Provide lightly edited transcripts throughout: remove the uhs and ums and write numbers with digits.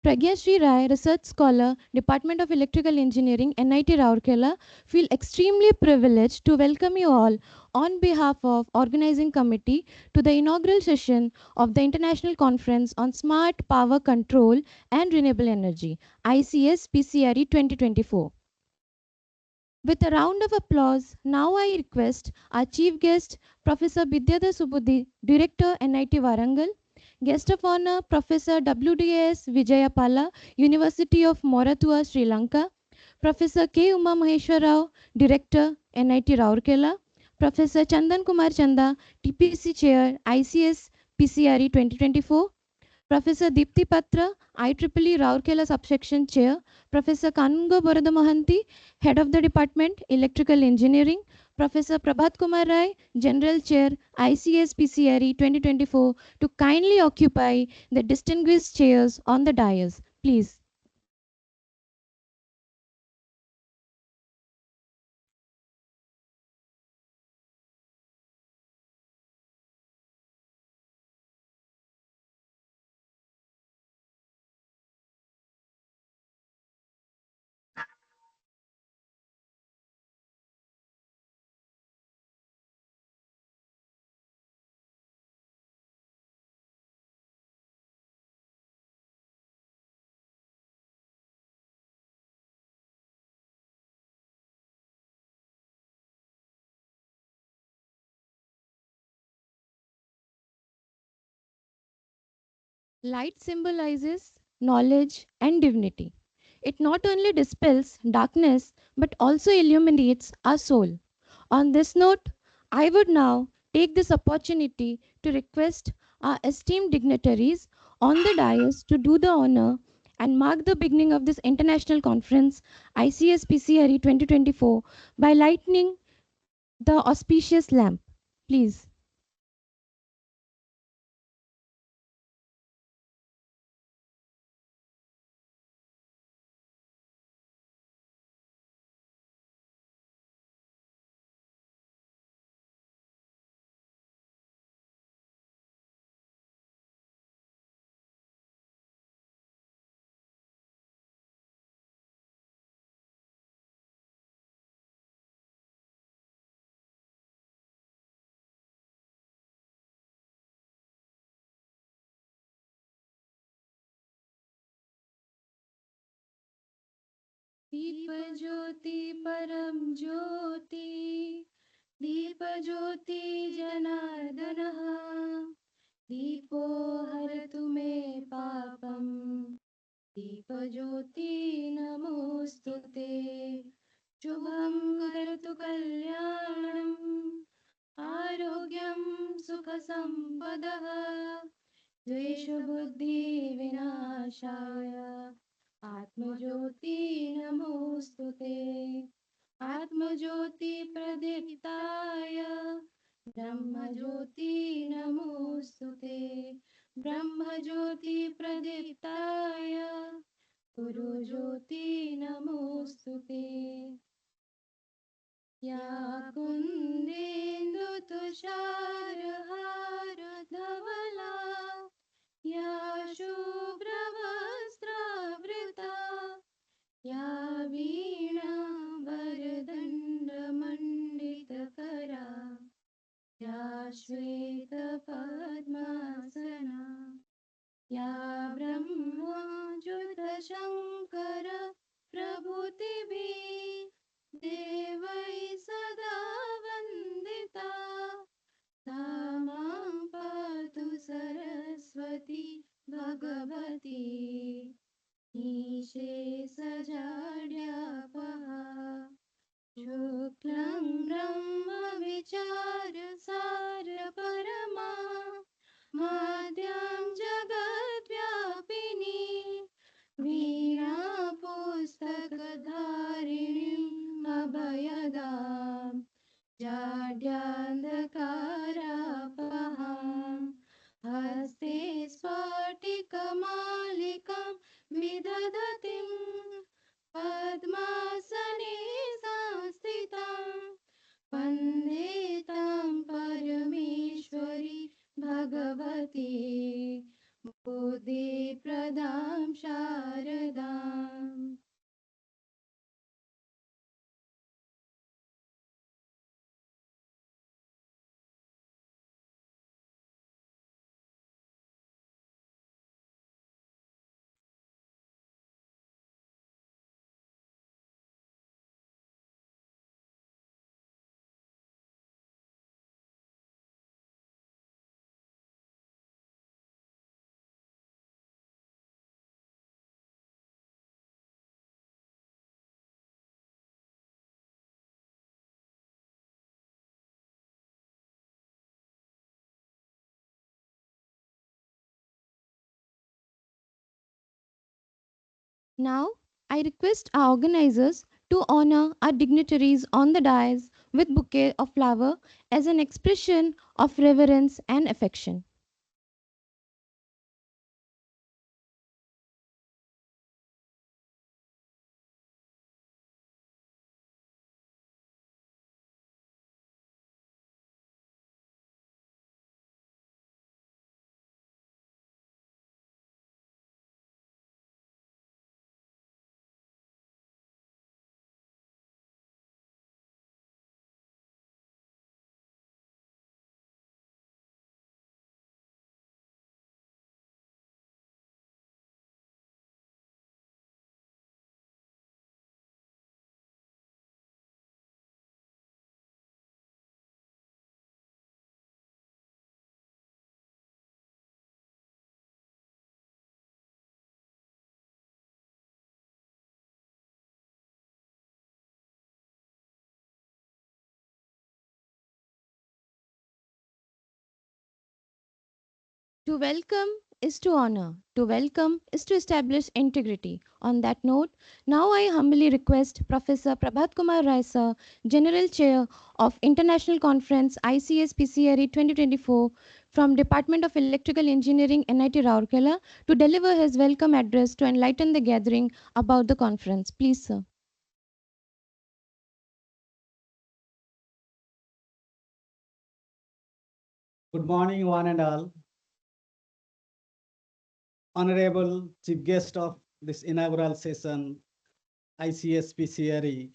Pragya Sri Rai, Research Scholar, Department of Electrical Engineering, NIT Rourkela, feel extremely privileged to welcome you all on behalf of Organizing Committee to the inaugural session of the International Conference on Smart Power Control and Renewable Energy, ICS PCRE 2024. With a round of applause, now I request our chief guest, Professor Bidyadhar Subudhi, Director, NIT Warangal, guest of honor, Professor WDS Vijayapala, University of Moratuwa, Sri Lanka, Professor K. Uma Maheshwar Rao, Director, NIT Rourkela, Professor Chandan Kumar Chanda, TPC Chair, ICS PCRE 2024, Professor Deepthi Patra, IEEE Rourkela Subsection Chair, Professor Kanungo Borada Mohanty, Head of the Department, Electrical Engineering, Professor Prabhat Kumar Rai, General Chair, ICS PCRE 2024, to kindly occupy the distinguished chairs on the dais. Please. Light symbolizes knowledge and divinity. It not only dispels darkness but also illuminates our soul. On this note, I would now take this opportunity to request our esteemed dignitaries on the dais to do the honor and mark the beginning of this international conference, ICS PCRE 2024, by lighting the auspicious lamp. Please. दीप ज्योति परम ज्योति दीप ज्योति जनार्दनः दीपो हरतु मे पापम् दीप ज्योति नमोस्तुते शुभं करोतु कल्याणम् आरोग्यं सुखसम्पदः द्वेषबुद्धिविनाशाय आत्मज्योति नमोस्तुते आत्मज्योति प्रदीप्ताय ब्रह्मज्योति नमोस्तुते ब्रह्मज्योति प्रदीप्ताय गुरुज्योति नमोस्तुते या कुन्देन्दुतुषारहारधवला या शुभ्रवस्त्रावृता या वीणावरदण्डमण्डितकरा या श्वेतपद्मासना या ब्रह्मच्युतशङ्कर प्रभृतिभिः देवैः सदा वन्दिता सा मां पातु सरस्वती भगवती निःशेषजाड्यापहा शुक्लं ब्रह्मविचारसारपरमा माद्यां जगद्व्यापिनी वीणापुस्तकधारिणीम् अभयदां जाड्यान्धकारापहां हस्ते स्फटिकमालिकां विदधतीं पद्मासने संस्थितां वन्दे तां परमेश्वरी Bhagwati बुद्धिप्रदां शारदाम्. Now, I request our organizers to honor our dignitaries on the dais with bouquet of flower as an expression of reverence and affection. To welcome is to honor. To welcome is to establish integrity. On that note, now I humbly request Professor Prabhat Kumar Rai sir, General Chair of International Conference ICS PCRE 2024 from Department of Electrical Engineering NIT Rourkela to deliver his welcome address to enlighten the gathering about the conference. Please sir. Good morning, one and all. Honorable Chief Guest of this inaugural session, ICS PCRE,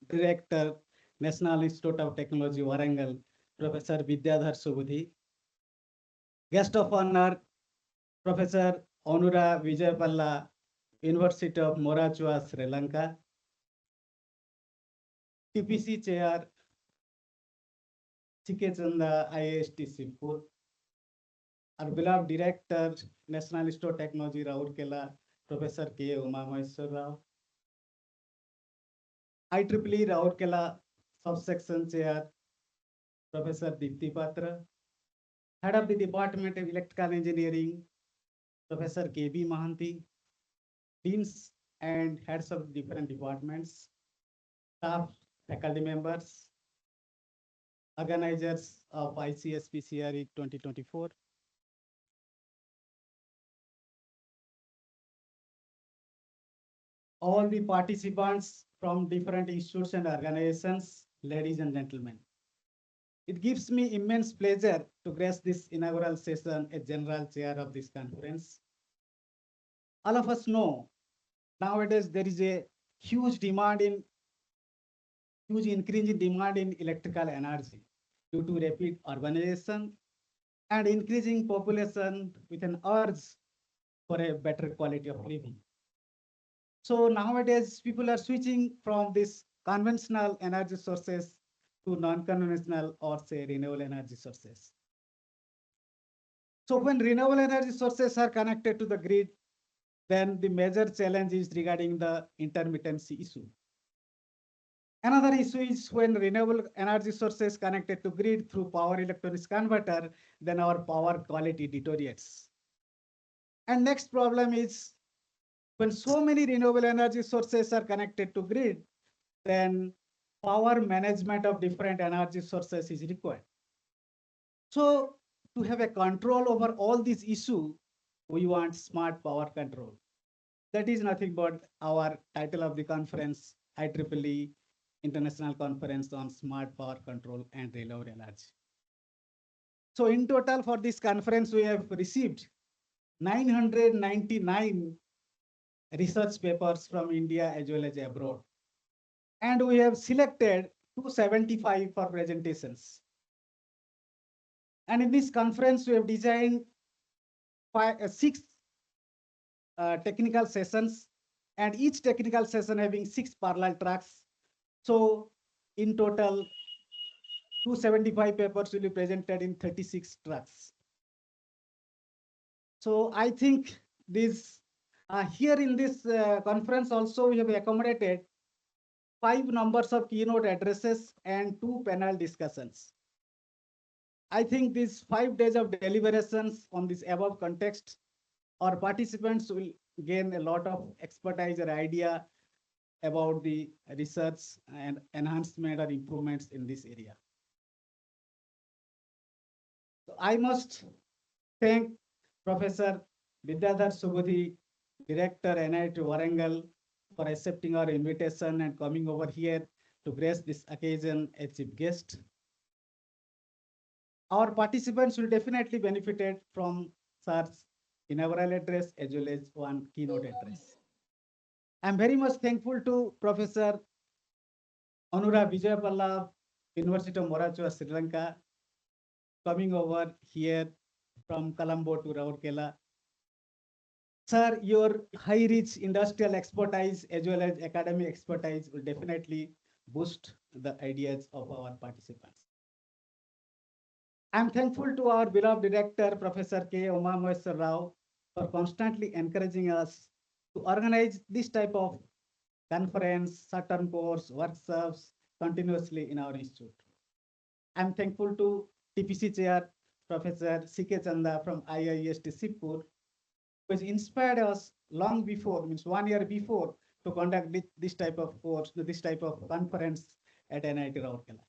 Director, National Institute of Technology, Warangal, Professor Vidyadhar Subudhi. Guest of honor, Professor Onura Vijayapalla, University of Moratuwa, Sri Lanka. TPC Chair, Chikechanda, IIST Sirpur. Our beloved Director, National Institute of Technology, Rourkela, Professor K. Uma Maheshwar Rao. IEEE Rourkela Subsection Chair, Professor Deepti Patra. Head of the Department of Electrical Engineering, Professor K.B. Mahanti. Deans and heads of different departments, staff, faculty members, organizers of ICS PCRE 2024. All the participants from different institutes and organizations, ladies and gentlemen. It gives me immense pleasure to grace this inaugural session as general chair of this conference. All of us know nowadays there is a huge increase in demand in electrical energy due to rapid urbanization and increasing population with an urge for a better quality of living. So nowadays people are switching from this conventional energy sources to non-conventional or say renewable energy sources. So when renewable energy sources are connected to the grid, then the major challenge is regarding the intermittency issue. Another issue is when renewable energy sources connected to grid through power electronics converter, then our power quality deteriorates. And next problem is when so many renewable energy sources are connected to grid, then power management of different energy sources is required. So to have a control over all these issues, we want smart power control. That is nothing but our title of the conference, IEEE International Conference on Smart Power Control and Renewable Energy. So in total for this conference, we have received 999 research papers from India as well as abroad. And we have selected 275 for presentations. And in this conference, we have designed six technical sessions, and each technical session having 6 parallel tracks. So in total, 275 papers will be presented in 36 tracks. So I think this here in this conference also we have accommodated 5 numbers of keynote addresses and 2 panel discussions. I think these 5 days of deliberations on this above context, our participants will gain a lot of expertise or idea about the research and enhancement or improvements in this area. So I must thank Professor Vidyadhar Subudhi, Director NIT Warangal, for accepting our invitation and coming over here to grace this occasion as chief guest. Our participants will definitely benefit from Sir's inaugural address as well as one keynote address. I'm very much thankful to Professor Anura Vijayapalla, University of Moratuwa, Sri Lanka, coming over here from Colombo to Rourkela. Sir, your high-reach industrial expertise as well as academic expertise will definitely boost the ideas of our participants. I'm thankful to our beloved director, Professor K. Umamaheshwar Rao, for constantly encouraging us to organize this type of conference, short-term course, workshops continuously in our institute. I'm thankful to TPC Chair, Professor C.K. Chanda from IIST Sipur, who has inspired us long before, means 1 year before, to conduct this type of course, this type of conference at NIT Rourkela.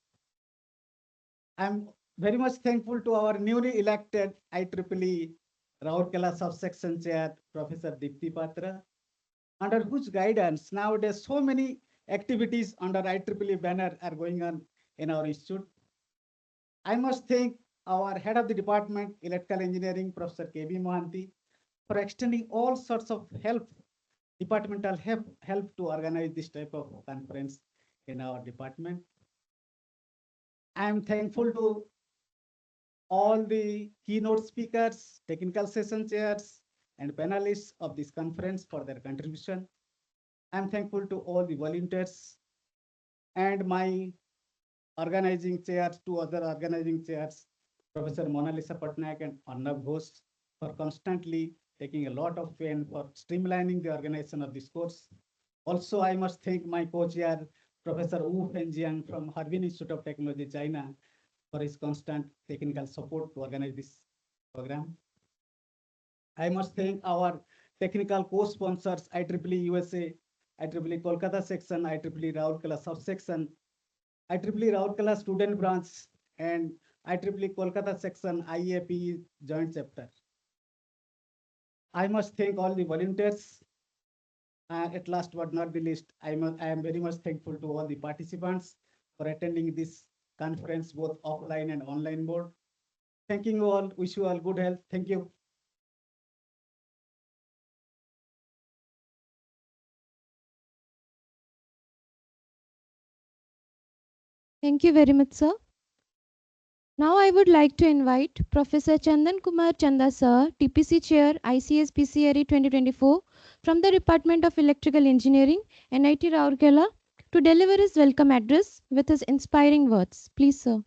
I'm very much thankful to our newly elected IEEE Rourkela subsection chair, Professor Dipti Patra, under whose guidance nowadays so many activities under IEEE banner are going on in our institute. I must thank our head of the department, electrical engineering, Professor K.B. Mohanty, for extending all sorts of help, departmental help to organize this type of conference in our department. I am thankful to all the keynote speakers, technical session chairs, and panelists of this conference for their contribution. I'm thankful to all the volunteers and my organizing chairs, 2 other organizing chairs, Professor Mona Lisa Patnaik and Arnab Ghosh, for constantly taking a lot of pain for streamlining the organization of this course. Also, I must thank my co-chair, Professor Wu Fenjiang from Harbin Institute of Technology, China, for his constant technical support to organize this program. I must thank our technical co-sponsors, IEEE USA, IEEE Kolkata section, IEEE Rourkela subsection, IEEE Rourkela student branch, and IEEE Kolkata section IAP joint chapter. I must thank all the volunteers. At last but not the least, I am very much thankful to all the participants for attending this conference, both offline and online mode. Thanking you all, wish you all good health. Thank you. Thank you very much, sir. Now I would like to invite Professor Chandan Kumar Chanda sir, TPC Chair, ICS PCRE 2024 from the Department of Electrical Engineering, NIT Rourkela, to deliver his welcome address with his inspiring words. Please, sir.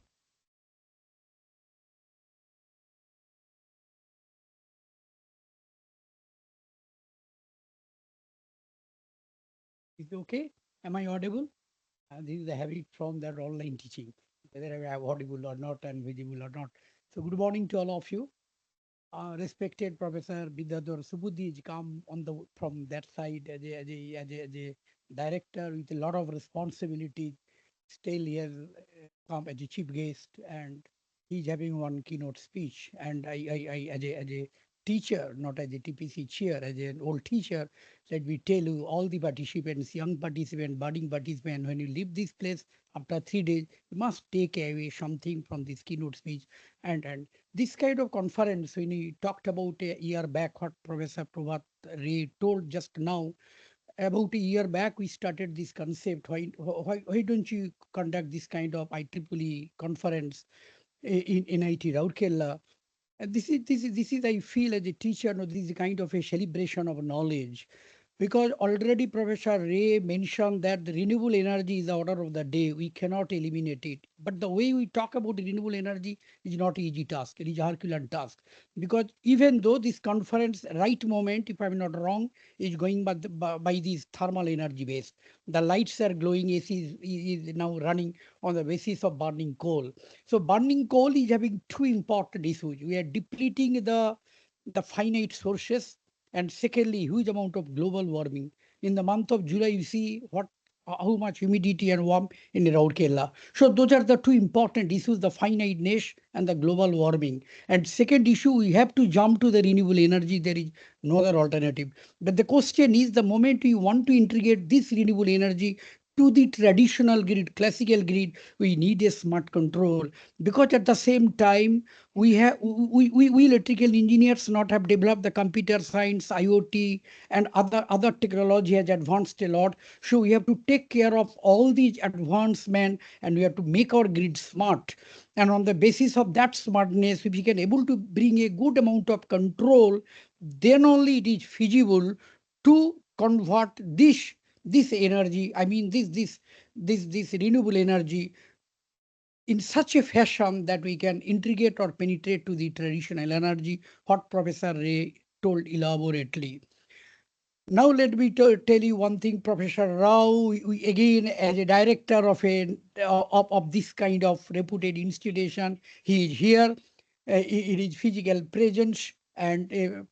Is it okay? Am I audible? This is a habit from that online teaching, whether I am audible or not and visible or not. So good morning to all of you. Respected Professor Vidyadhar Subudhi has come on the from that side as a director with a lot of responsibility. Still he has come as a chief guest and he's having one keynote speech. And I as a teacher, not as a TPC chair, as an old teacher, let me tell you, all the participants, young participants, budding participants, when you leave this place, After 3 days, you must take away something from this keynote speech. And this kind of conference, when we talked about a year back, what Professor Prabhat Ray told just now, about a year back, we started this concept. Why don't you conduct this kind of IEEE conference in NIT Rourkela? And this is I feel as a teacher, no, this is a kind of a celebration of knowledge, because already Professor Ray mentioned that the renewable energy is the order of the day. We cannot eliminate it. But the way we talk about renewable energy is not easy task. It is a Herculean task. Because even though this conference right moment, if I'm not wrong, is going by these thermal energy based. The lights are glowing, AC is now running on the basis of burning coal. So burning coal is having two important issues. We are depleting the finite sources, and secondly, huge amount of global warming. In the month of July, you see how much humidity and warmth in Rourkela. So those are the two important issues, the finiteness and the global warming. And second issue, we have to jump to the renewable energy. There is no other alternative. But the question is, the moment we want to integrate this renewable energy to the traditional grid, classical grid, we need a smart control, because at the same time we electrical engineers not have developed the computer science, IoT, and other technology has advanced a lot. So we have to take care of all these advancements, and we have to make our grid smart. And on the basis of that smartness, if we can able to bring a good amount of control, then only it is feasible to convert this energy. I mean this renewable energy in such a fashion that we can integrate or penetrate to the traditional energy, what Professor Ray told elaborately. Now let me tell you one thing, Professor Rao, again as a director of this kind of reputed institution, he is here in his physical presence, and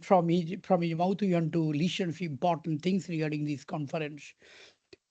from his mouth we want to listen to important things regarding this conference.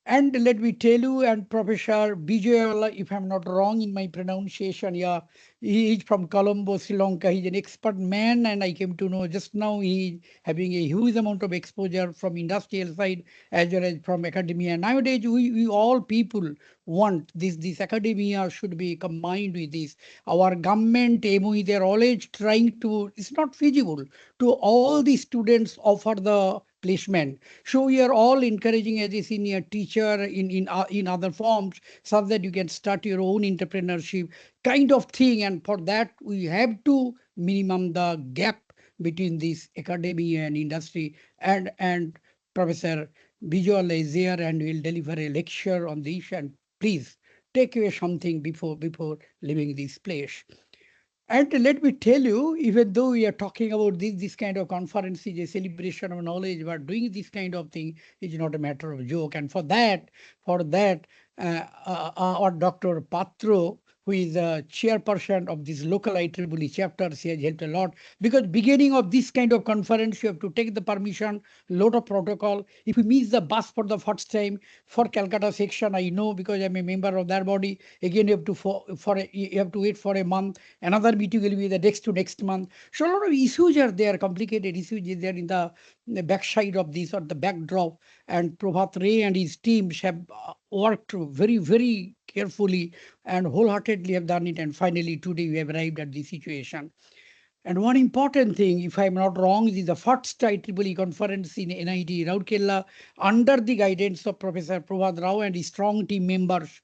And let me tell you, and Professor Bijay, if I'm not wrong in my pronunciation, yeah, he is from Colombo, Sri Lanka. He's an expert man, and I came to know just now he having a huge amount of exposure from industrial side as well as from academia. Nowadays, we all people want this academia should be combined with this. Our government, MOE, they're always trying to, it's not feasible to all the students offer the placement. So we are all encouraging as a senior teacher in other forms, so that you can start your own entrepreneurship kind of thing. And for that, we have to minimum the gap between this academy and industry. And Professor Visual is there and will deliver a lecture on this. And please take away something before leaving this place. And let me tell you, even though we are talking about this kind of conference is a celebration of knowledge, but doing this kind of thing is not a matter of joke. And for that, our Dr. Patro, who is the chairperson of this local IEEE chapter, she has helped a lot. Because beginning of this kind of conference, you have to take the permission, lot of protocol. If you miss the bus for the first time for Calcutta section, I know because I'm a member of that body. Again, you have to you have to wait for a month. Another meeting will be the next month. So a lot of issues are there, complicated issues is there in the backside of this or the backdrop. And Prabhat Ray and his teams have worked very carefully and wholeheartedly have done it. And finally, today we have arrived at this situation. And one important thing, if I'm not wrong, is the first IEEE conference in NIT Rourkela under the guidance of Professor Prabhat Rao and his strong team members.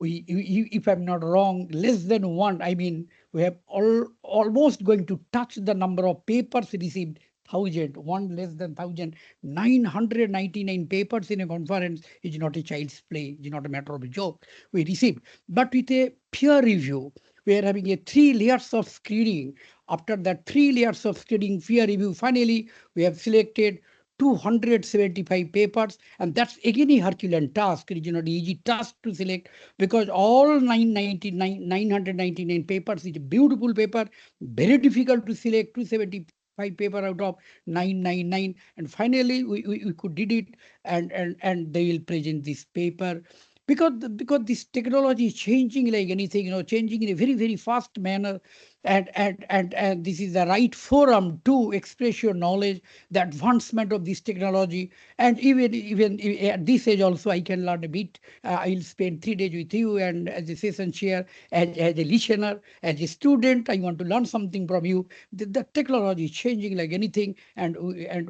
If I'm not wrong, less than one. I mean, we have almost going to touch the number of papers received. Thousand, one less than 1,999 papers in a conference is not a child's play, is not a matter of a joke. We received, but with a peer review, we are having a 3 layers of screening. After that 3 layers of screening, peer review, finally, we have selected 275 papers, and that's again a Herculean task. It is not an easy task to select, because all 999 papers is a beautiful paper, very difficult to select 275 paper out of 999. And finally, we could did it, and they will present this paper because this technology is changing like anything, changing in a very, very fast manner. And this is the right forum to express your knowledge, the advancement of this technology. And even at this age also, I can learn a bit. I'll spend 3 days with you, and as a session chair, as a listener, as a student, I want to learn something from you. The technology is changing like anything, and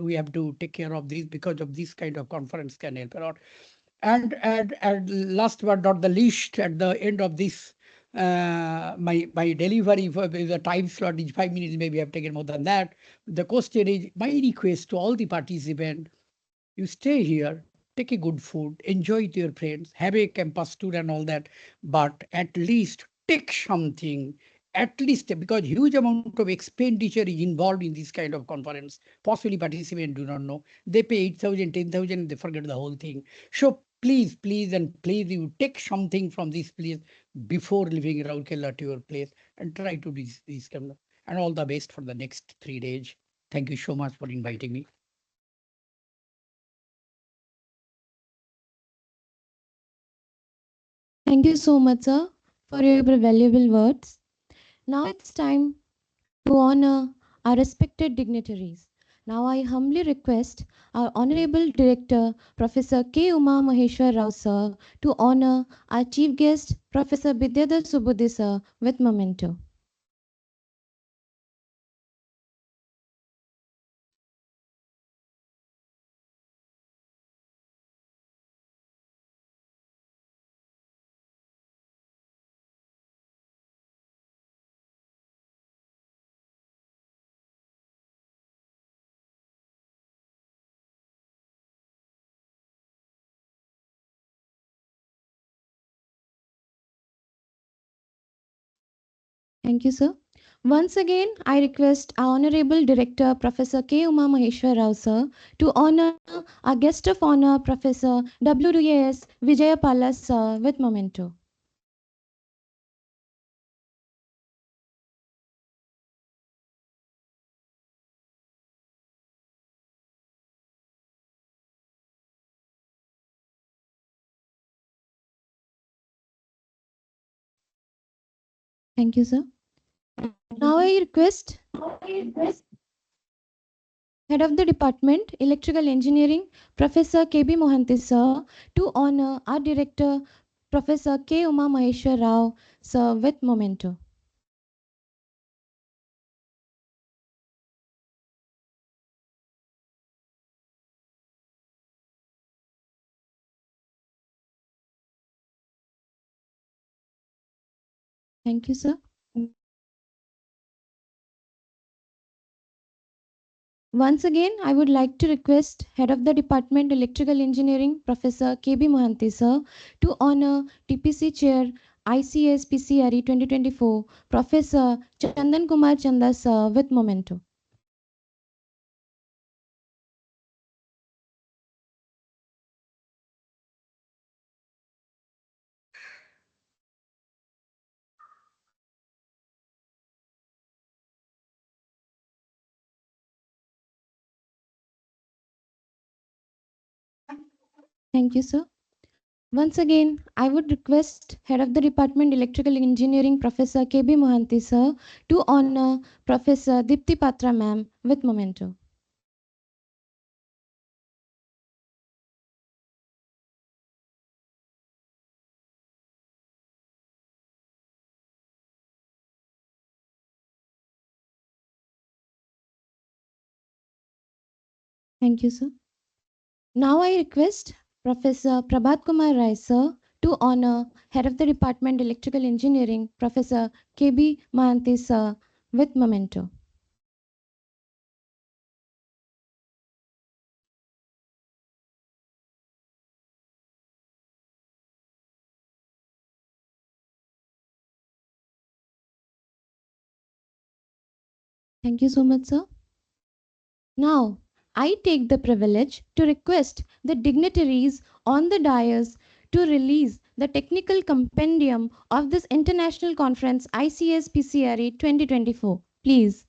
we have to take care of this, because of this kind of conference can help a lot. And last but not the least, at the end of this, my delivery for the time slot is 5 minutes. Maybe I've taken more than that. The question is my request to all the participants: you stay here, take a good food, enjoy with your friends, have a campus tour and all that, but at least take something. At least, because huge amount of expenditure is involved in this kind of conference. Possibly participants do not know. They pay 8,000, 10,000, they forget the whole thing. So please, please, and please, you take something from this place before leaving Raurkela to your place, and try to do this kind of. And all the best for the next 3 days. Thank you so much for inviting me. Thank you so much, sir, for your valuable words. Now it's time to honor our respected dignitaries. Now I humbly request our Honorable Director, Professor K. Uma Maheshwar Rao sir, to honor our Chief Guest, Professor Bidyadhar Subudhi sir, with memento. Thank you, sir. Once again, I request our Honorable Director, Professor K. Uma Maheshwar Rao sir, to honor our guest of honor, Professor WDAS Vijayapala sir, with memento. Thank you, sir. Now I request Head of the Department, Electrical Engineering, Professor K.B. Mohanty sir, to honor our Director, Professor K. Uma Maheshwar Rao sir, with memento. Thank you, sir. Once again, I would like to request Head of the Department Electrical Engineering, Professor K.B. Mohanty sir, to honor TPC Chair ICS PCRE 2024, Professor Chandan Kumar Chanda sir, with memento. Thank you, sir. Once again, I would request Head of the Department Electrical Engineering, Professor K.B. Mohanty sir, to honor Professor Dipti Patra ma'am with memento. Thank you, sir. Now I request Professor Prabhat Kumar Rai sir to honor Head of the Department Electrical Engineering, Professor K.B. Mohanty sir with memento. Thank you so much, sir. Now, I take the privilege to request the dignitaries on the dais to release the technical compendium of this international conference ICS PCRE 2024. Please.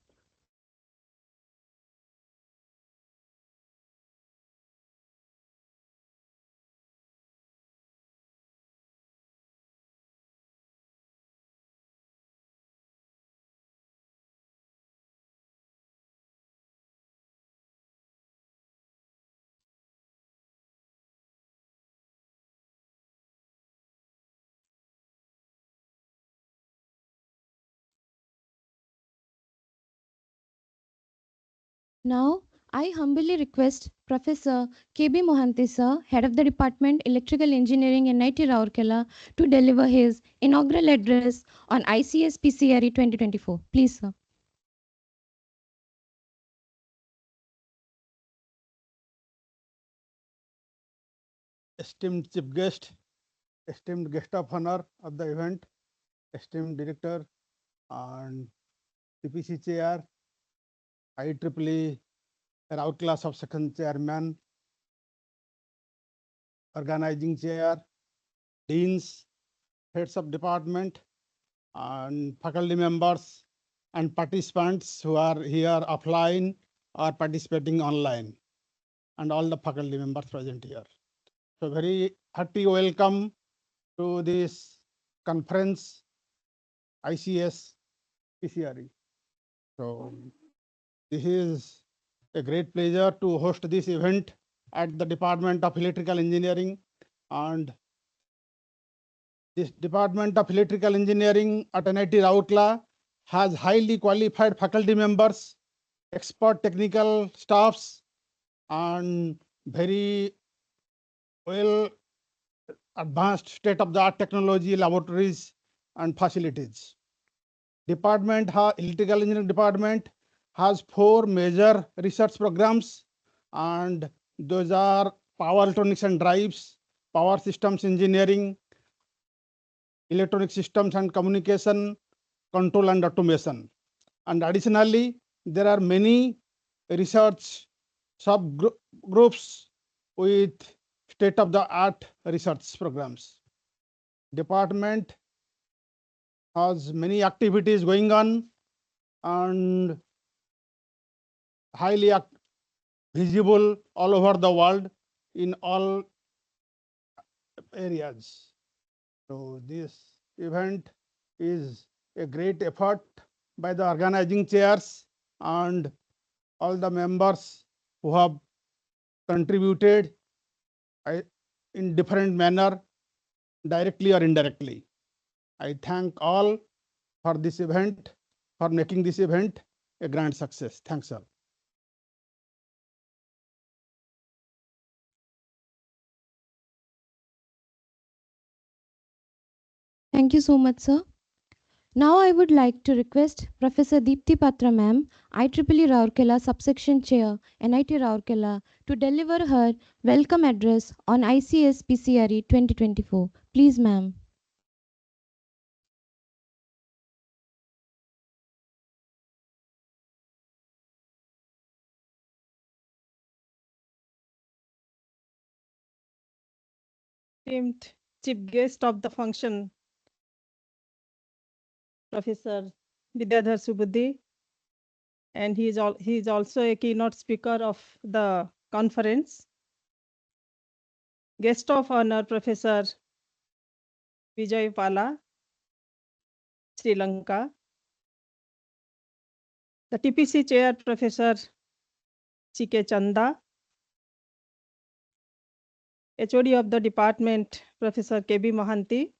Now, I humbly request Professor KB Mohanty sir, Head of the Department Electrical Engineering NIT Rourkela, to deliver his inaugural address on ICS PCRE 2024. Please, sir. Esteemed chief guest, esteemed guest of honor of the event, esteemed director and CPC chair, IEEE Rourkela subsection chairman, organizing chair, deans, heads of department, and faculty members and participants who are here offline or participating online, and all the faculty members present here. So very hearty welcome to this conference, ICS PCRE. So this is a great pleasure to host this event at the Department of Electrical Engineering, and this Department of Electrical Engineering at NIT Rourkela has highly qualified faculty members, expert technical staffs, and very well advanced state-of-the-art technology laboratories and facilities. Electrical Engineering Department has 4 major research programs, and those are power electronics and drives, power systems engineering, electronic systems and communication, control and automation. And additionally, there are many research subgroups with state-of-the-art research programs. Department has many activities going on and highly visible all over the world in all areas. So this event is a great effort by the organizing chairs and all the members who have contributed in different manner, directly or indirectly. I thank all for this event, for making this event a grand success. Thanks all. Thank you so much, sir. Now I would like to request Professor Deepti Patra ma'am, IEEE Rourkela Subsection Chair, NIT Rourkela, to deliver her welcome address on ICS PCRE 2024. Please, ma'am. Esteemed chief guest of the function, Professor Vidyadhar Subudhi, and he is also a keynote speaker of the conference. Guest of honor, Professor Vijay Pala, Sri Lanka. The TPC chair, Professor C.K. Chanda. HOD of the department, Professor K.B. Mohanty.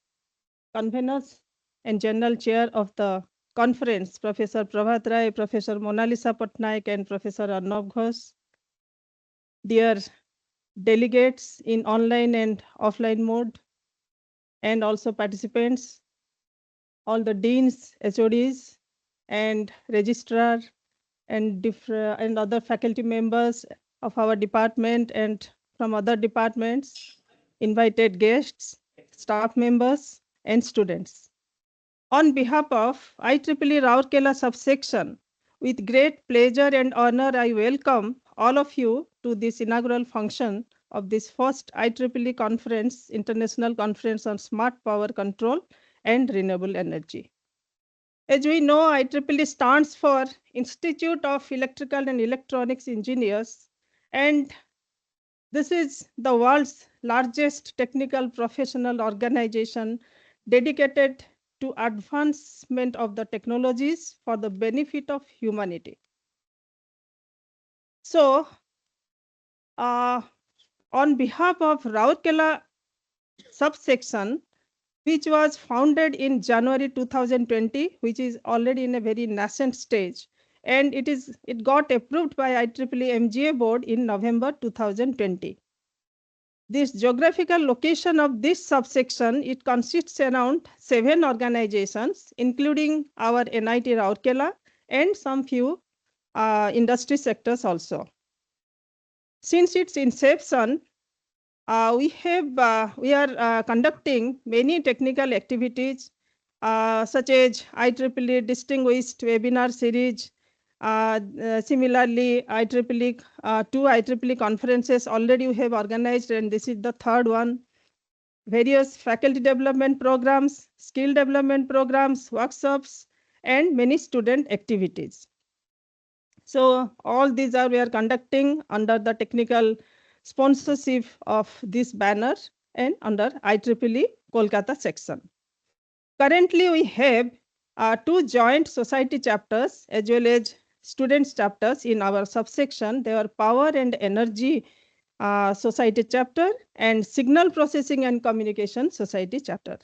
Conveners and general chair of the conference, Professor Prabhat Rai, Professor Monalisa Patnaik, and Professor Arnav Ghosh. Dear delegates in online and offline mode, and also participants, all the deans, HODs, and registrar, and other faculty members of our department and from other departments, invited guests, staff members, and students. On behalf of IEEE Rourkela subsection, with great pleasure and honor, I welcome all of you to this inaugural function of this first IEEE conference, International Conference on Smart Power Control and Renewable Energy. As we know, IEEE stands for Institute of Electrical and Electronics Engineers, and this is the world's largest technical professional organization dedicated to advancement of the technologies for the benefit of humanity. So, on behalf of Rourkela subsection, which was founded in January 2020, which is already in a very nascent stage, and it got approved by IEEE MGA board in November 2020. This geographical location of this subsection, it consists around 7 organizations, including our NIT Rourkela and some few industry sectors also. Since its inception, we are conducting many technical activities such as IEEE Distinguished Webinar Series. Similarly, IEEE, two IEEE conferences already we have organized, and this is the third one. Various faculty development programs, skill development programs, workshops, and many student activities. So all these we are conducting under the technical sponsorship of this banner and under IEEE Kolkata section. Currently, we have 2 joint society chapters as well as students chapters in our subsection. They are Power and Energy Society chapter and Signal Processing and Communication Society chapter.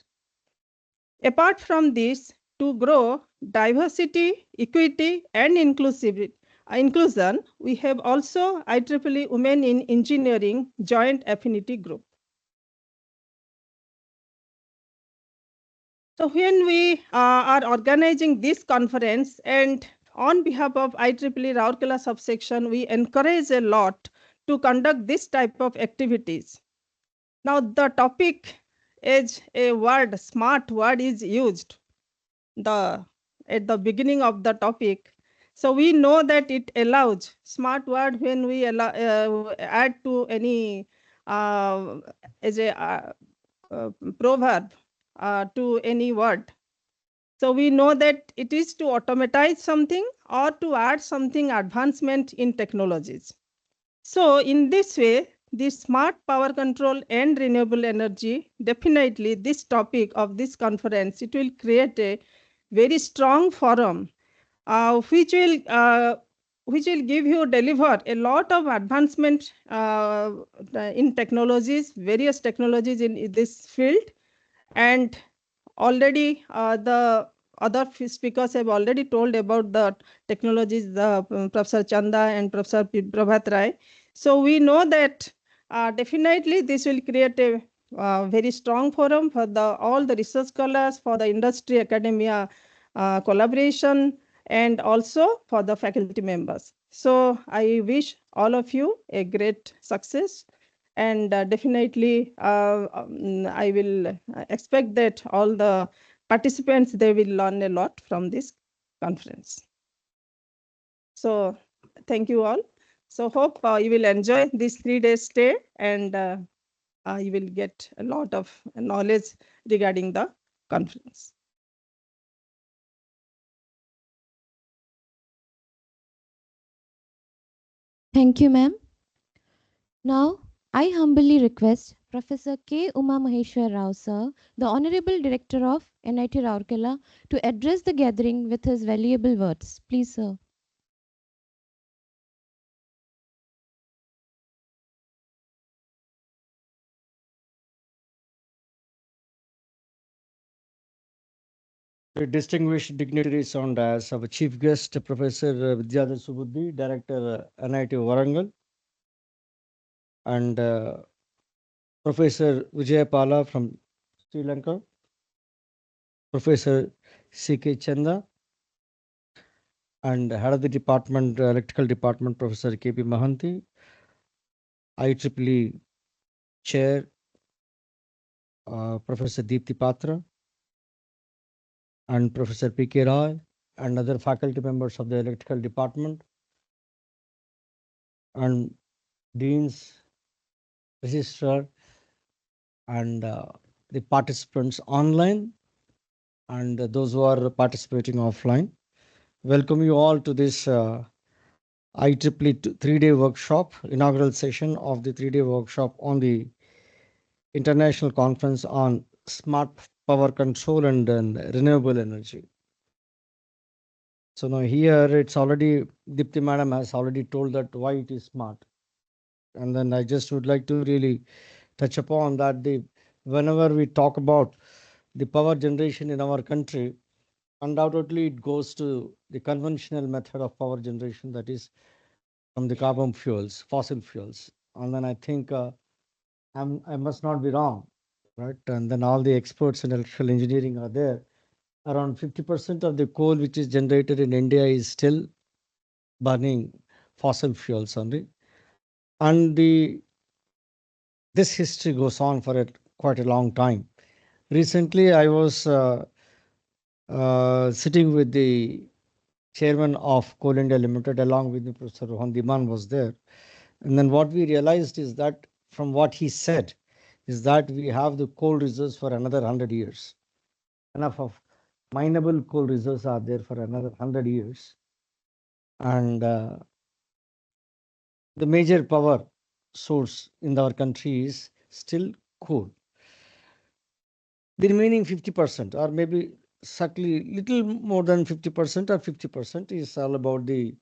Apart from this, to grow diversity, equity, and inclusion, we have also IEEE Women in Engineering Joint Affinity Group. So when we are organizing this conference, and on behalf of IEEE Rourkela subsection, we encourage a lot to conduct this type of activities. Now the topic is a word, smart word is used at the beginning of the topic. So we know that it allows smart word when we add to any as a proverb to any word. So we know that it is to automatize something or to add something advancement in technologies. So in this way, the smart power control and renewable energy, definitely this topic of this conference, it will create a very strong forum which will deliver a lot of advancement in technologies, various technologies in this field. And already the other speakers have already told about the technologies, Professor Chanda and Professor Prabhat Rai. So we know that definitely this will create a very strong forum for all the research scholars, for the industry academia collaboration, and also for the faculty members. So I wish all of you a great success. And definitely, I will expect that all the participants, they will learn a lot from this conference. So thank you all. So hope you will enjoy this 3-day stay, and you will get a lot of knowledge regarding the conference. Thank you, ma'am. Now, I humbly request Professor K. Uma Maheshwar Rao, sir, the Honorable Director of NIT Rourkela, to address the gathering with his valuable words. Please, sir. The distinguished dignitaries on as our chief guest, Professor Vidyadhar Subudhi, Director NIT Warangal, and Professor Vijayapala from Sri Lanka, Professor C.K. Chanda, and head of the department, electrical department, Professor K.B. Mahanti, IEEE Chair, Professor Deepthi Patra, and Professor P.K. Roy, and other faculty members of the electrical department, and deans, registrar, and the participants online, and those who are participating offline. Welcome you all to this IEEE 3-day workshop, inaugural session of the 3-day workshop on the International Conference on Smart Power Control and Renewable Energy. So now here it's already, Dipti Madam has already told that why it is smart. And then I just would like to really touch upon that whenever we talk about the power generation in our country, undoubtedly it goes to the conventional method of power generation, that is from the carbon fuels, fossil fuels. And then I think I must not be wrong, right? And then all the experts in electrical engineering are there. Around 50% of the coal which is generated in India is still burning fossil fuels only. And this history goes on for quite a long time. Recently, I was sitting with the chairman of Coal India Limited, along with Professor Rohan Diman was there. And then what we realized is that from what he said is that we have the coal reserves for another 100 years. Enough of mineable coal reserves are there for another 100 years. And the major power source in our country is still coal. The remaining 50%, or maybe certainly little more than 50% or 50%, is all about the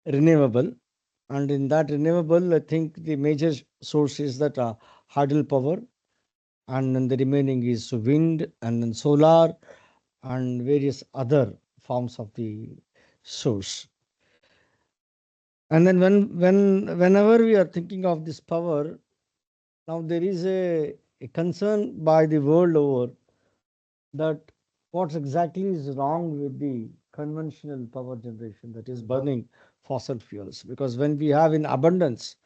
renewable. And in that renewable, I think the major source is that hydel power, and then the remaining is wind, and then solar, and various other forms of the source. And then whenever we are thinking of this power, now there is a concern by the world over that what exactly is wrong with the conventional power generation, that is burning fossil fuels. Because when we have in abundance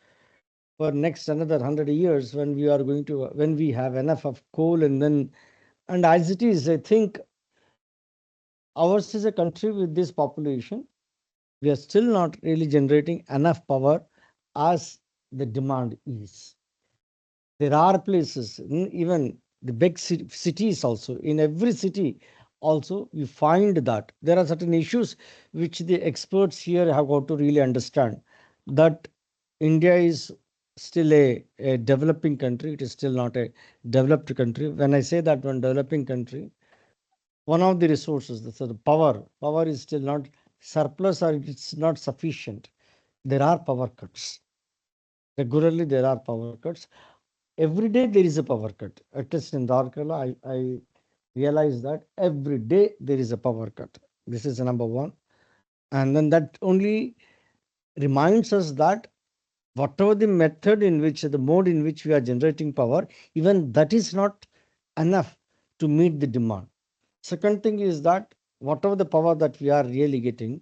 for next another 100 years, when we are going to, when we have enough of coal, and then, and as it is, I think ours is a country with this population, we are still not really generating enough power as the demand is. There are places, even the big cities also, in every city also, you find that there are certain issues which the experts here have got to really understand, that India is still a developing country. It is still not a developed country. When I say that one developing country, one of the resources, the power is still not surplus, or it's not sufficient. There are power cuts. Regularly, there are power cuts. Every day there is a power cut. At least in Dwarkala, I realize that every day there is a power cut. This is number one. And then that only reminds us that whatever the method in which, the mode in which we are generating power, even that is not enough to meet the demand. Second thing is that whatever the power that we are really getting,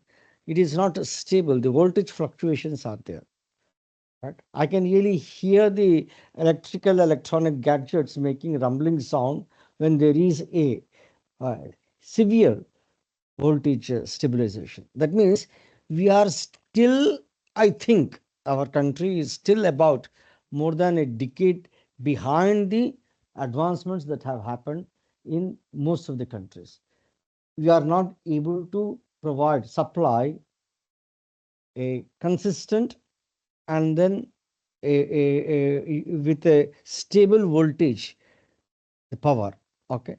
it is not stable. The voltage fluctuations are there. Right? I can really hear the electronic gadgets making rumbling sound when there is a uh, severe voltage stabilization. That means we are still, I think, our country is still about more than a decade behind the advancements that have happened in most of the countries. We are not able to provide, supply a consistent, and then with a stable voltage, the power. Okay.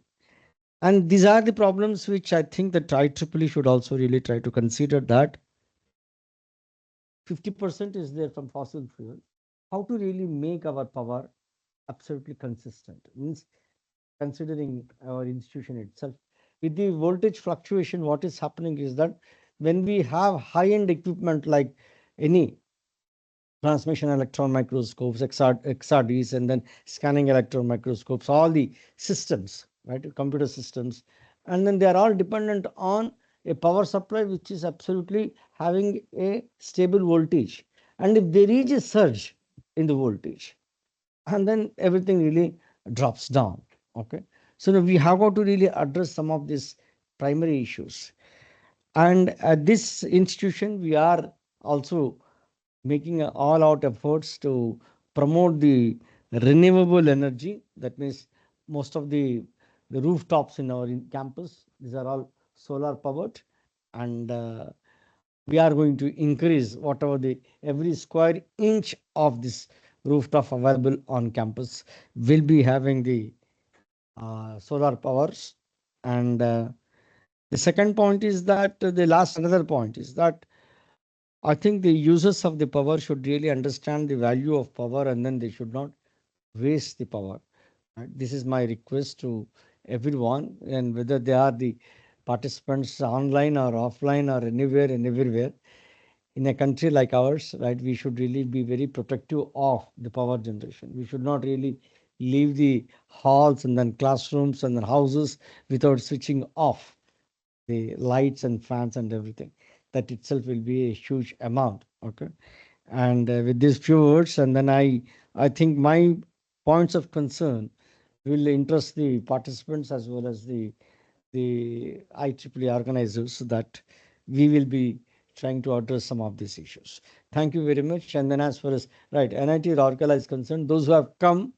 And these are the problems which I think that IEEE should also really try to consider, that 50% is there from fossil fuel. How to really make our power absolutely consistent? Means considering our institution itself. With the voltage fluctuation, what is happening is that when we have high-end equipment like any transmission electron microscopes, XRDs, and then scanning electron microscopes, all the systems, right, computer systems, and then they are all dependent on a power supply which is absolutely having a stable voltage. And if there is a surge in the voltage, and then everything really drops down. Okay, so now we have got to really address some of these primary issues. And at this institution, we are also making all out efforts to promote the renewable energy. That means most of the rooftops in our campus, these are all solar powered, and we are going to increase whatever the every square inch of this rooftop available on campus will be having the solar powers. And the second point is that the last another point is that I think the users of the power should really understand the value of power, and then they should not waste the power. Right? This is my request to everyone, and whether they are the participants online or offline or anywhere and everywhere. In a country like ours, right, we should really be very protective of the power generation. We should not really leave the halls and then classrooms and then houses without switching off the lights and fans and everything. That itself will be a huge amount. Okay. And with these few words, and then I think my points of concern will interest the participants as well as the IEEE organizers, so that we will be trying to address some of these issues. Thank you very much. And then as far as right NIT Rourkela is concerned, those who have come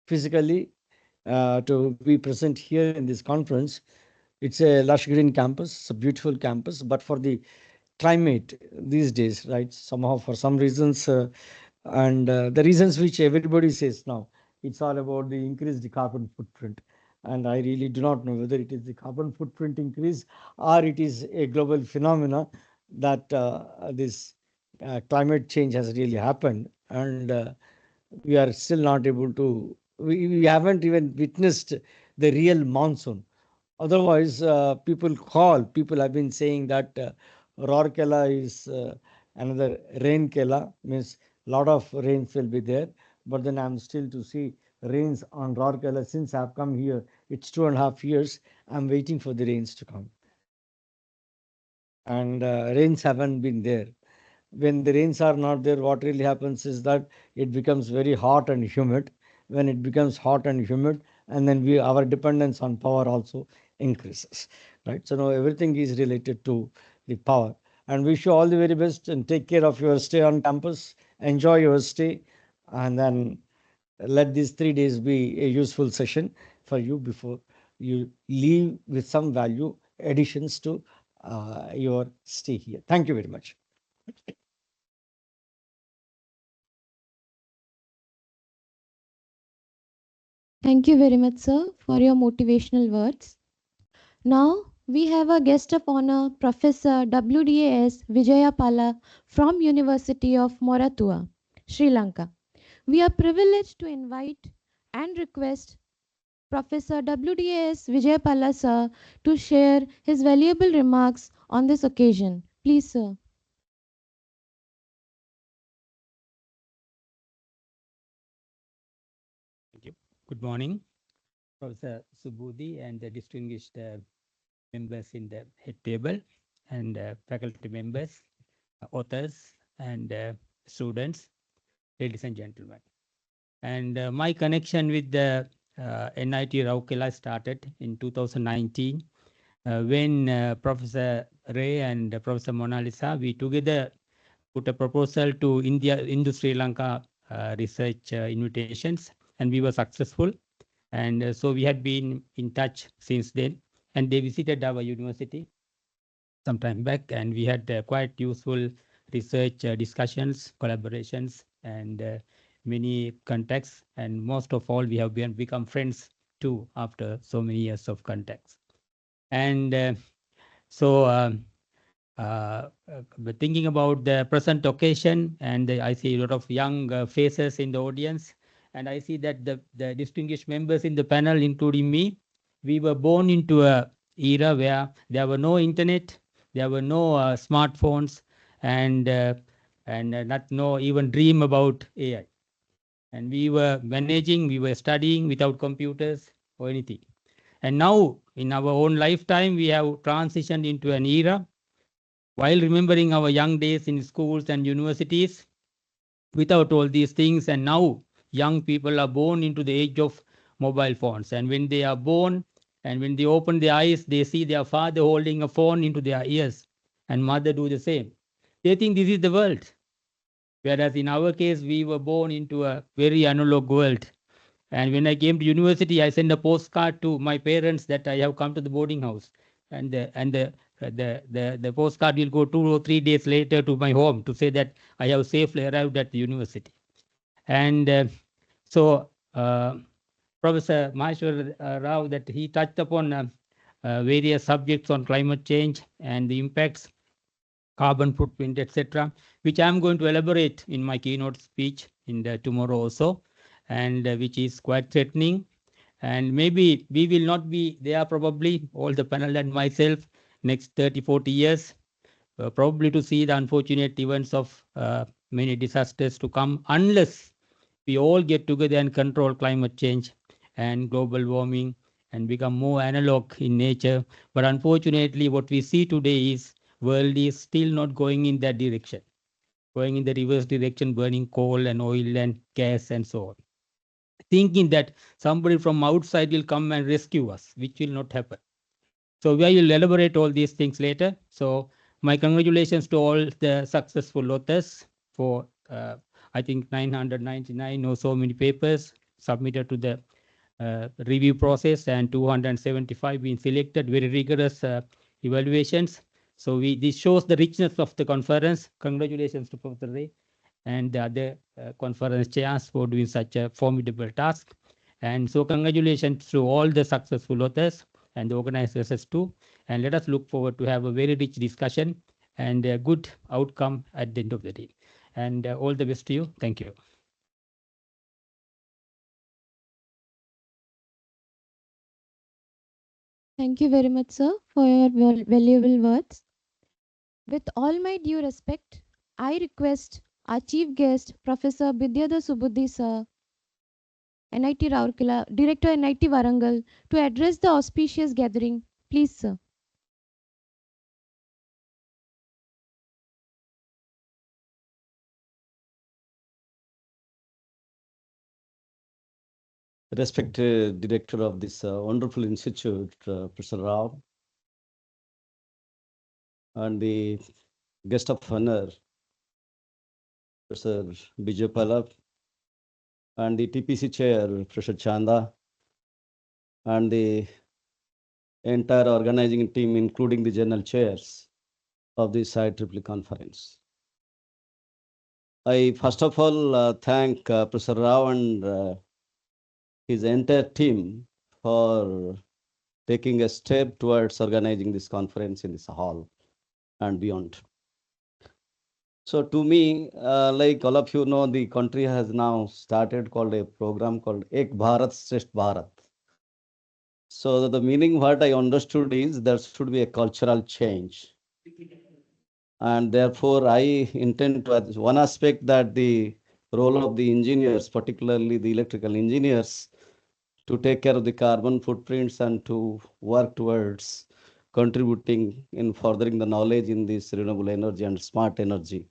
physically to be present here in this conference, it's a lush green campus, it's a beautiful campus, but for the climate these days, right? Somehow, for some reasons, and the reasons which everybody says now, it's all about the increased carbon footprint. And I really do not know whether it is the carbon footprint increase or it is a global phenomena that this climate change has really happened. And we are still not able to, we haven't even witnessed the real monsoon. Otherwise, people have been saying that Rourkela is another rain Kela, means lot of rains will be there. But then I'm still to see rains on Rourkela since I've come here. It's 2.5 years. I'm waiting for the rains to come. And rains haven't been there. When the rains are not there, what really happens is that it becomes very hot and humid. When it becomes hot and humid, and then our dependence on power also increases, right? So now everything is related to the power. And wish you all the very best and take care of your stay on campus. Enjoy your stay, and then let these 3 days be a useful session for you before you leave with some value additions to your stay here. Thank you very much. Thank you very much, sir, for your motivational words. Now we have a guest of honor, Professor WDAS Vijayapala from University of Moratuwa, Sri Lanka. We are privileged to invite and request Professor WDAS Vijayapala sir to share his valuable remarks on this occasion. Please, sir. Thank you. Good morning, Professor Subudhi and the distinguished members in the head table, and faculty members, authors, and students, ladies and gentlemen. And my connection with the NIT Rourkela started in 2019 when Professor Ray and Professor Mona Lisa, we together put a proposal to Sri Lanka research invitations, and we were successful. And so we had been in touch since then, and they visited our university some time back, and we had quite useful research discussions, collaborations, and many contacts. And most of all, we have become friends too after so many years of contacts. And so but thinking about the present occasion, and I see a lot of young faces in the audience, and I see that the distinguished members in the panel, including me, we were born into a era where there were no internet, there were no smartphones, and not no even dream about AI. And we were managing, we were studying without computers or anything. And now, in our own lifetime, we have transitioned into an era while remembering our young days in schools and universities without all these things. And now young people are born into the age of mobile phones. And when they are born and when they open their eyes, they see their father holding a phone into their ears, and mother do the same. They think this is the world. Whereas in our case, we were born into a very analog world. And when I came to university, I sent a postcard to my parents that I have come to the boarding house. And the postcard will go 2 or 3 days later to my home to say that I have safely arrived at the university. And so Professor Maheshwar Rao, that he touched upon various subjects on climate change and the impacts, carbon footprint, etc., which I'm going to elaborate in my keynote speech in the tomorrow also, and which is quite threatening. And maybe we will not be there, probably all the panel and myself, next 30, 40 years, probably to see the unfortunate events of many disasters to come, unless we all get together and control climate change and global warming and become more analog in nature. But unfortunately, what we see today is world is still not going in that direction, going in the reverse direction, burning coal and oil and gas and so on, thinking that somebody from outside will come and rescue us, which will not happen. So we will elaborate all these things later. So my congratulations to all the successful authors for, I think, 999 or so many papers submitted to the review process, and 275 being selected, very rigorous evaluations. So this shows the richness of the conference. Congratulations to Professor Ray and the other conference chairs for doing such a formidable task. And so congratulations to all the successful authors and the organizers too. And let us look forward to have a very rich discussion and a good outcome at the end of the day. And all the best to you. Thank you. Thank you very much, sir, for your valuable words. With all my due respect, I request our chief guest, Professor Bidyadhar Subudhi, sir, NIT Rourkela, Director NIT Warangal, to address the auspicious gathering. Please, sir. Respected director of this wonderful institute, Professor Rao, and the guest of honor, Professor Bijay Palab, and the TPC chair, Professor Chanda, and the entire organizing team, including the general chairs of this IEEE conference. I first of all thank Professor Rao and his entire team for taking a step towards organizing this conference in this hall and beyond. So to me, like all of you know, the country has now started called a program called Ek Bharat Shresth Bharat. So the meaning what I understood is there should be a cultural change. And therefore I intend to add one aspect, that the role of the engineers, particularly the electrical engineers, to take care of the carbon footprints and to work towards contributing in furthering the knowledge in this renewable energy and smart energy.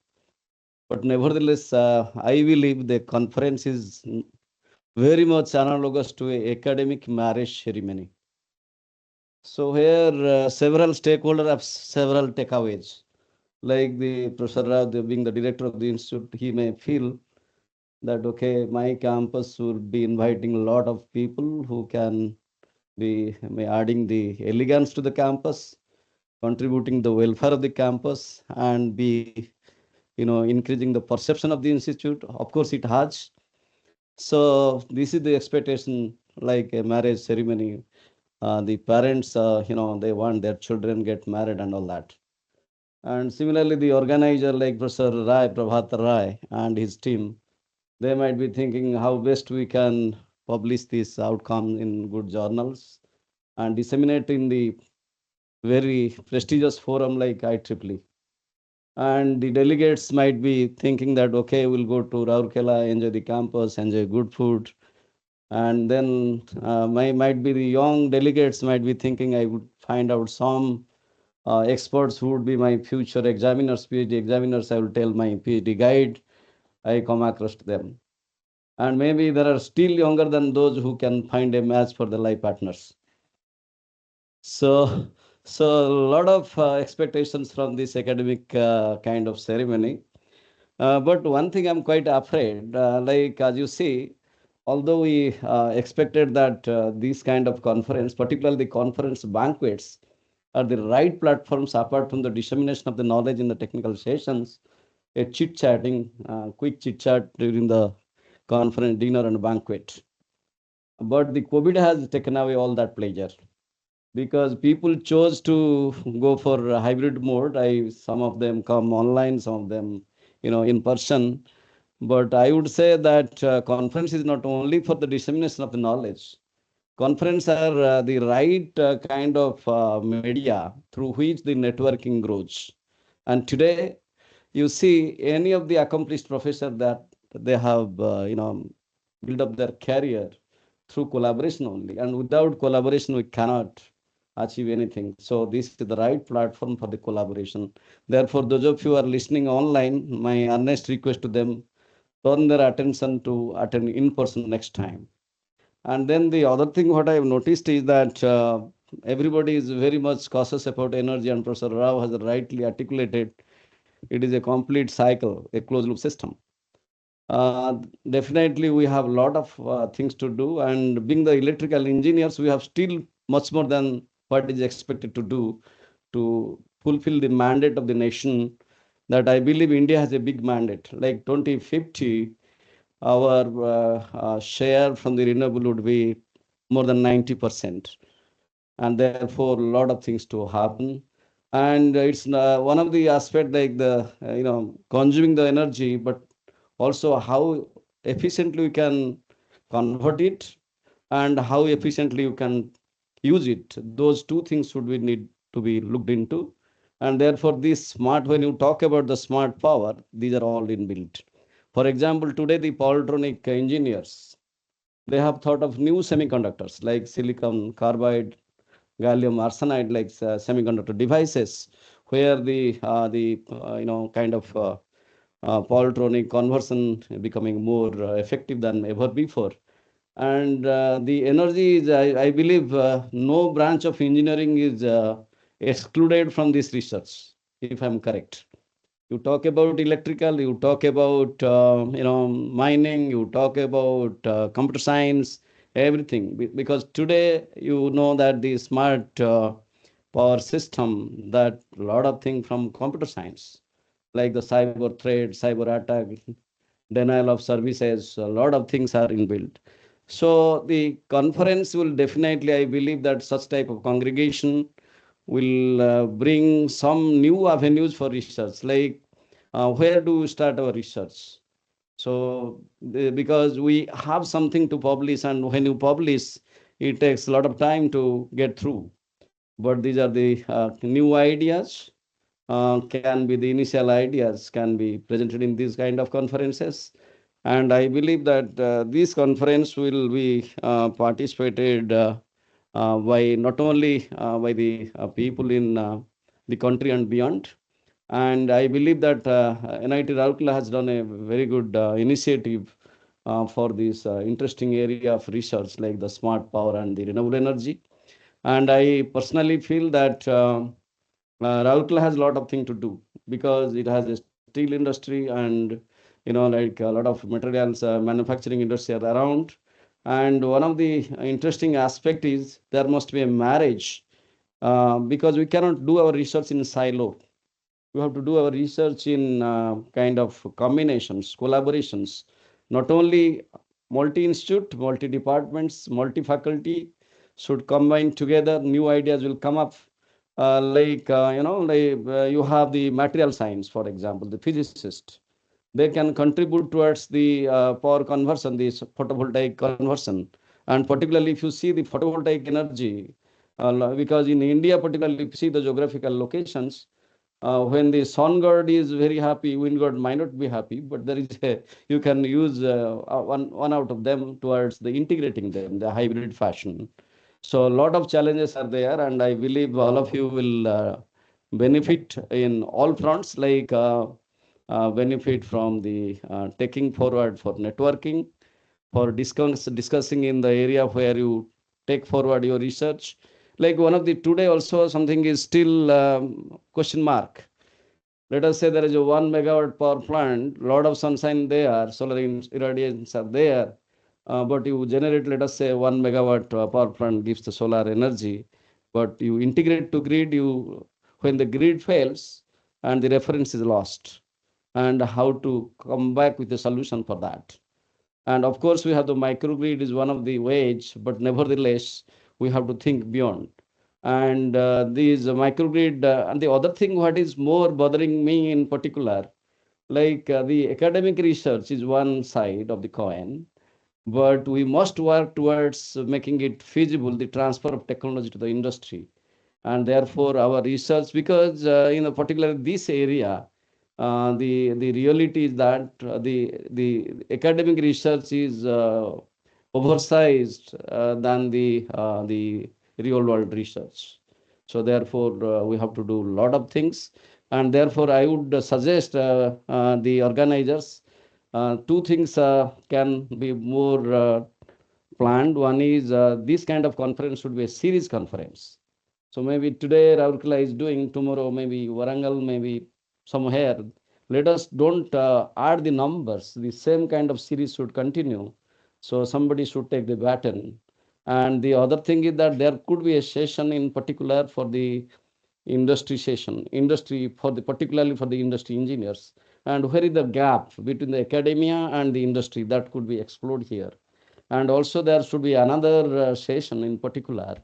But nevertheless, I believe the conference is very much analogous to an academic marriage ceremony. So here, several stakeholders have several takeaways. Like the Professor Rao, being the director of the institute, he may feel that, okay, my campus would be inviting a lot of people who can be adding the elegance to the campus, contributing the welfare of the campus, and be increasing the perception of the institute. Of course, it has. So this is the expectation, like a marriage ceremony. The parents, they want their children get married and all that. And similarly, the organizer, like Professor Rai, Prabhat Rai, and his team, they might be thinking how best we can publish this outcome in good journals and disseminate in the very prestigious forum like IEEE. And the delegates might be thinking that, okay, we'll go to Rourkela, enjoy the campus, enjoy good food. And then might be the young delegates might be thinking, I would find out some experts who would be my future examiners, PhD examiners. I will tell my PhD guide, I come across them. And maybe there are still younger than those who can find a match for the life partners. So a lot of expectations from this academic kind of ceremony. But one thing I'm quite afraid, like as you see, although we expected that these kind of conference, particularly the conference banquets, are the right platforms apart from the dissemination of the knowledge in the technical sessions, a chit-chatting, quick chit-chat during the conference, dinner and banquet. But the COVID has taken away all that pleasure, because people chose to go for a hybrid mode. Some of them come online, some of them, in person. But I would say that conference is not only for the dissemination of the knowledge, Conference are the right kind of media through which the networking grows. And today, you see any of the accomplished professor that they have, built up their career through collaboration only. And without collaboration, we cannot achieve anything. So this is the right platform for the collaboration. Therefore, those of you who are listening online, my earnest request to them, turn their attention to attend in person next time. And then the other thing what I have noticed is that everybody is very much cautious about energy, and Professor Rao has rightly articulated it is a complete cycle, a closed loop system. Uh, Definitely, we have a lot of things to do, and being the electrical engineers, we have still much more than what is expected to fulfill the mandate of the nation. That I believe India has a big mandate. Like 2050, our share from the renewable would be more than 90%, and therefore a lot of things to happen. And it's one of the aspect like the consuming the energy, but also how efficiently we can convert it and how efficiently you can use it. Those two things should be need to be looked into. And therefore this smart, when you talk about the smart power, these are all inbuilt. For example, today the polytronic engineers, they have thought of new semiconductors like silicon carbide, gallium arsenide, like semiconductor devices, where the kind of polytronic conversion becoming more effective than ever before. And the energy is, I believe, no branch of engineering is excluded from this research, if I'm correct. You talk about electrical, you talk about mining, you talk about computer science, everything. Because today you know that the smart power system, that a lot of things from computer science, like the cyber threat, cyber attack, denial of services, a lot of things are inbuilt. So the conference will definitely, I believe that such type of congregation will bring some new avenues for research, like where do we start our research? So because we have something to publish, and when you publish, it takes a lot of time to get through. But these are the new ideas, can be the initial ideas can be presented in these kind of conferences. And I believe that this conference will be participated by not only by the people in the country and beyond. And I believe that NIT Rourkela has done a very good initiative for this interesting area of research like the smart power and the renewable energy. And I personally feel that Rourkela has a lot of things to do because it has a steel industry and like a lot of materials manufacturing industry are around. And one of the interesting aspect is there must be a marriage because we cannot do our research in silo. We have to do our research in kind of combinations, collaborations, not only multi-institute, multi-departments, multi-faculty should combine together. New ideas will come up. You have the material science, for example, the physicist. They can contribute towards the power conversion, the photovoltaic conversion. And particularly if you see the photovoltaic energy, because in India, particularly if you see the geographical locations, when the sun god is very happy, wind god might not be happy, but there is you can use one out of them towards the integrating them, the hybrid fashion. So a lot of challenges are there, and I believe all of you will benefit in all fronts, like benefit from the taking forward for networking, for discussing in the area where you take forward your research. Like one of the today also something is still question mark. Let us say there is a 1 megawatt power plant, lot of sunshine there, solar irradiations are there, but you generate, let us say 1 megawatt power plant gives the solar energy, but you integrate to grid, when the grid fails and the reference is lost, and how to come back with a solution for that. And of course, we have the microgrid is one of the ways, but nevertheless, we have to think beyond. And these microgrid, and the other thing, what is more bothering me in particular, like the academic research is one side of the coin, but we must work towards making it feasible, the transfer of technology to the industry. And therefore, our research, because in a particular this area, the reality is that the academic research is oversized than the real world research. So therefore, we have to do a lot of things, and therefore, I would suggest the organizers two things can be more planned. One is this kind of conference should be a series conference. So maybe today Raurkela is doing, tomorrow maybe Warangal, maybe somewhere. Let us don't add the numbers. The same kind of series should continue. So somebody should take the baton. And the other thing is that there could be a session in particular for the industry session, industry for the particularly for the industry engineers. And where is the gap between the academia and the industry that could be explored here. And also there should be another session in particular.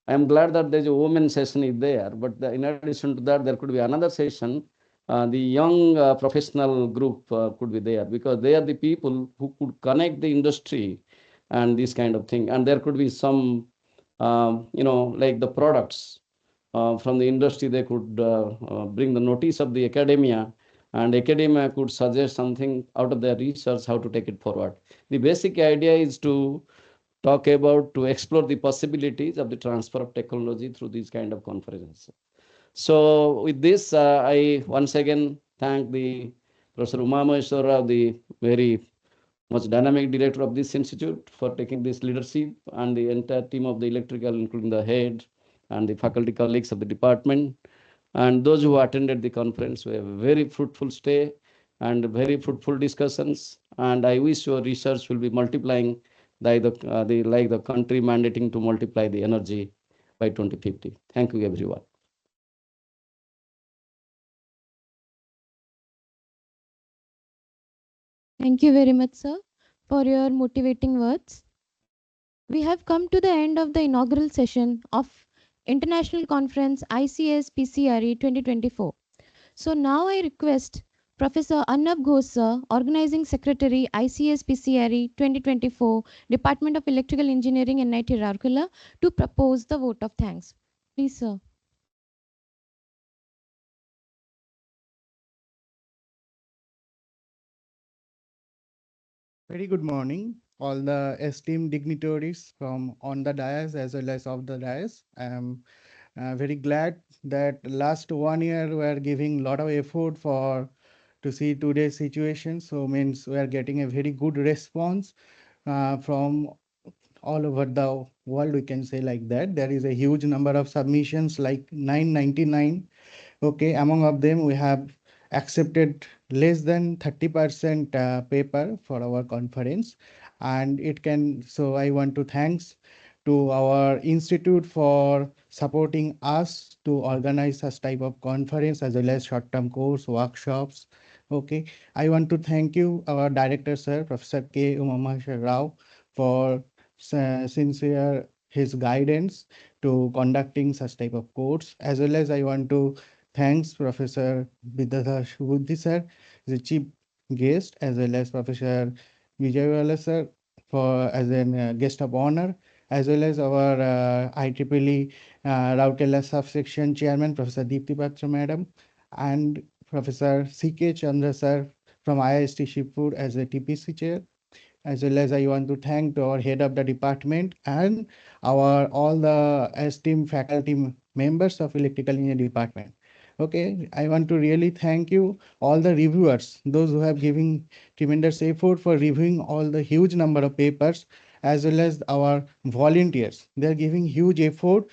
I am glad that there's a women session is there, but in addition to that, there could be another session. The young professional group could be there because they are the people who could connect the industry and this kind of thing. And there could be some, like the products from the industry, they could bring the notice of the academia, and academia could suggest something out of their research how to take it forward. The basic idea is to talk about, to explore the possibilities of the transfer of technology through these kind of conferences. So with this, I once again thank the Professor Uma Maheshwara, the very much dynamic director of this institute, for taking this leadership, and the entire team of the electrical, including the head and the faculty colleagues of the department, and those who attended the conference. We have a very fruitful stay and very fruitful discussions. And I wish your research will be multiplying like the country mandating to multiply the energy by 2050. Thank you, everyone. Thank you very much, sir, for your motivating words. We have come to the end of the inaugural session of International Conference ICS PCRE 2024. So now I request Professor Arnab Ghosh, sir, Organizing Secretary ICS PCRE 2024, Department of Electrical Engineering, NIT Rourkela, to propose the vote of thanks. Please, sir. Very good morning, all the esteemed dignitaries from on the dais as well as off the dais. I am very glad that last 1 year we are giving a lot of effort for to see today's situation. So means we are getting a very good response from all over the world. We can say like that. There is a huge number of submissions, like 999. Okay, among of them we have accepted less than 30% paper for our conference, and it can. So I want to thanks to our institute for supporting us to organize such type of conference as well as short-term course workshops. Okay, I want to thank you, our director sir, Professor K. Umamaheshwar Rao, for sincere his guidance to conducting such type of course, as well as I want to thanks Professor Vidyadhar Buddhi sir, the chief guest, as well as Professor Vijayawala sir for as a guest of honor, as well as our IEEE Rourkela subsection chairman, Professor Deepti Patra madam, and Professor C.K. Chandra sir from IIST Shibpur as a TPC chair, as well as I want to thank to our head of the department and our all the esteemed faculty members of electrical engineering department. Okay, I want to really thank you all the reviewers, those who have given tremendous effort for reviewing all the huge number of papers, as well as our volunteers. They are giving huge effort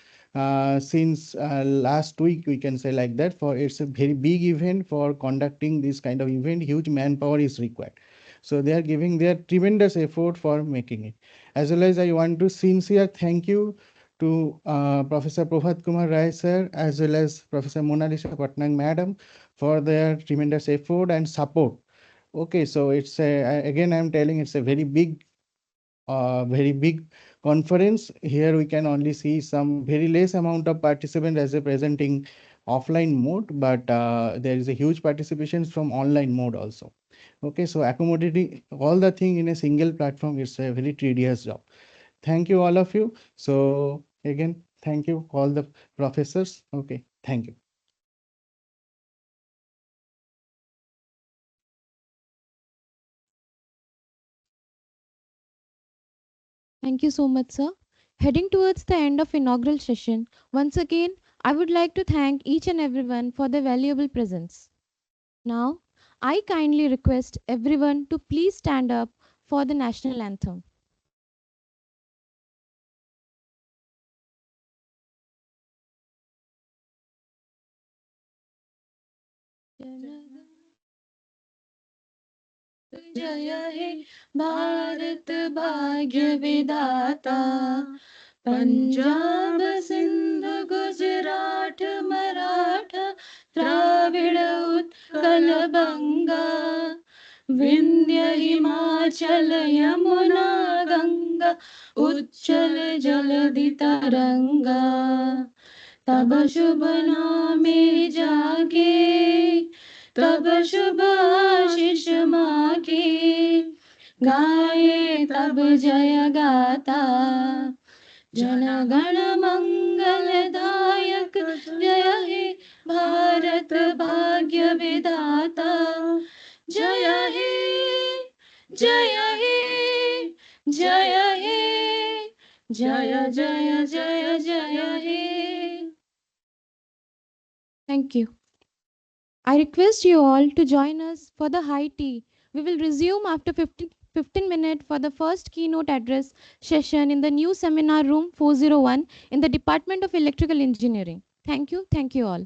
since last week, we can say like that. For it's a very big event for conducting this kind of event. Huge manpower is required. So they are giving their tremendous effort for making it. As well as I want to sincere thank you to Professor Prabhat Kumar Rai sir, as well as Professor Mona Lisa Patnaik madam for their tremendous effort and support. Okay, so it's again I'm telling it's a very big conference. Here we can only see some very less amount of participants as a presenting offline mode, but there is a huge participation from online mode also. Okay, so accommodating all the thing in a single platform is a very tedious job. Thank you, all of you. So again, thank you, all the professors. Okay, thank you. Thank you so much, sir. Heading towards the end of inaugural session, once again, I would like to thank each and everyone for their valuable presence. Now, I kindly request everyone to please stand up for the national anthem. जय हे भारत भाग्य विधाता, पंजाब सिंध गुजरात मराठा द्राविड़ उत्कल बंगा, विंध्य हिमाचल यमुना गंगा उच्चल जलधि तरंगा, तब शुभ नामे जागे, तब शुभ आशीष मागे, गाए तब जय गाता, जन गण मंगलदायक जय हे भारत भाग्य विधाता, जय हे जय हे जय हे जय जय जय जय हे. Thank you. I request you all to join us for the high tea. We will resume after 15 minutes for the first keynote address session in the new seminar room 401 in the Department of Electrical Engineering. Thank you all.